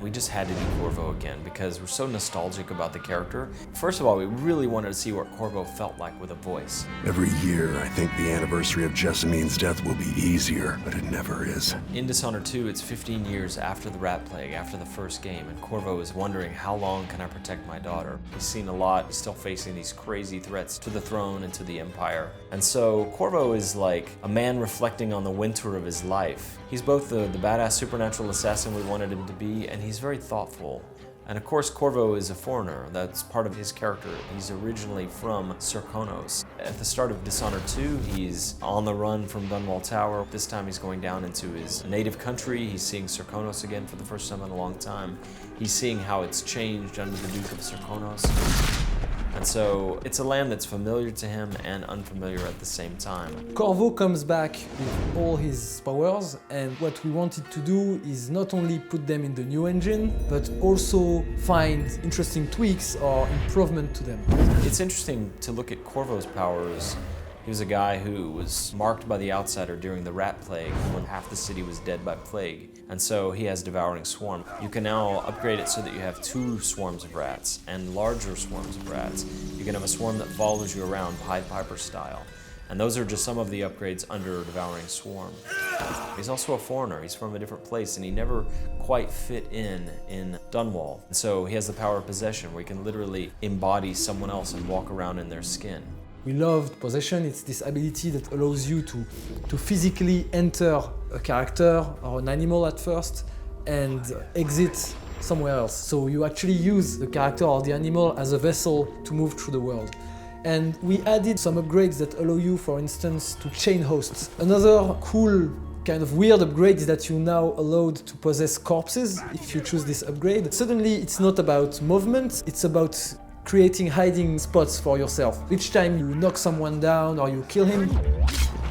we just had to do Corvo again because we're so nostalgic about the character. First of all, we really wanted to see what Corvo felt like with a voice. Every year, I think the anniversary of Jessamine's death will be easier, but it never is. In Dishonored 2, it's 15 years after the rat plague, after the first game, and Corvo is wondering, how long can I protect my daughter? He's seen a lot, he's still facing these crazy threats to the throne and to the empire. And so Corvo is like a man reflecting on the winter of his life. He's both the badass supernatural assassin we wanted him to be, and he's very thoughtful. And of course, Corvo is a foreigner. That's part of his character. He's originally from Serkonos. At the start of Dishonored 2, he's on the run from Dunwall Tower. This time he's going down into his native country. He's seeing Serkonos again for the first time in a long time. He's seeing how it's changed under the Duke of Serkonos. And so it's a land that's familiar to him and unfamiliar at the same time. Corvo comes back with all his powers, and what we wanted to do is not only put them in the new engine, but also find interesting tweaks or improvement to them. It's interesting to look at Corvo's powers. He was a guy who was marked by the outsider during the rat plague when half the city was dead by plague. And so he has Devouring Swarm. You can now upgrade it so that you have 2 swarms of rats and larger swarms of rats. You can have a swarm that follows you around Pied Piper style. And those are just some of the upgrades under Devouring Swarm. He's also a foreigner. He's from a different place and he never quite fit in Dunwall. And so he has the power of possession where he can literally embody someone else and walk around in their skin. We loved possession. It's this ability that allows you to physically enter a character or an animal at first and exit somewhere else. So you actually use the character or the animal as a vessel to move through the world. And we added some upgrades that allow you, for instance, to chain hosts. Another cool kind of weird upgrade is that you're now allowed to possess corpses if you choose this upgrade. Suddenly it's not about movement, it's about creating hiding spots for yourself. Each time you knock someone down or you kill him,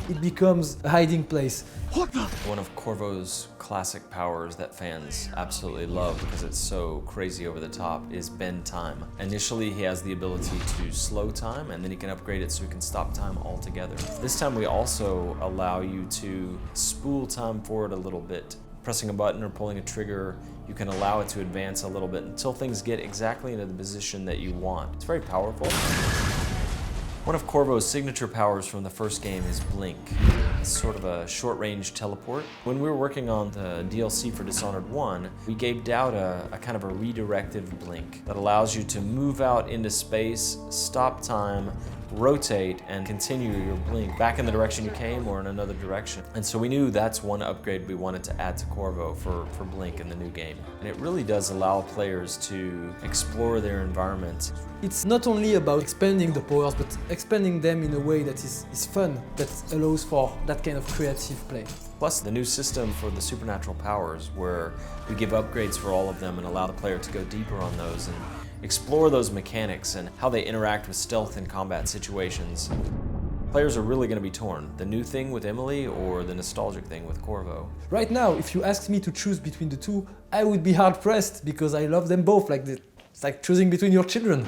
it becomes a hiding place. One of Corvo's classic powers that fans absolutely love because it's so crazy over the top is bend time. Initially, he has the ability to slow time, and then he can upgrade it so he can stop time altogether. This time we also allow you to spool time forward a little bit. Pressing a button or pulling a trigger, you can allow it to advance a little bit until things get exactly into the position that you want. It's very powerful. One of Corvo's signature powers from the first game is Blink. It's sort of a short-range teleport. When we were working on the DLC for Dishonored 1, we gave Dowd a kind of a redirective blink that allows you to move out into space, stop time, rotate, and continue your blink back in the direction you came or in another direction. And so we knew that's one upgrade we wanted to add to Corvo for Blink in the new game. And it really does allow players to explore their environment. It's not only about expanding the powers, but expanding them in a way that is fun, that allows for that kind of creative play. Plus the new system for the supernatural powers where we give upgrades for all of them and allow the player to go deeper on those and explore those mechanics and how they interact with stealth in combat situations. Players are really going to be torn. The new thing with Emily or the nostalgic thing with Corvo. Right now, if you asked me to choose between the two, I would be hard-pressed because I love them both. It's like choosing between your children.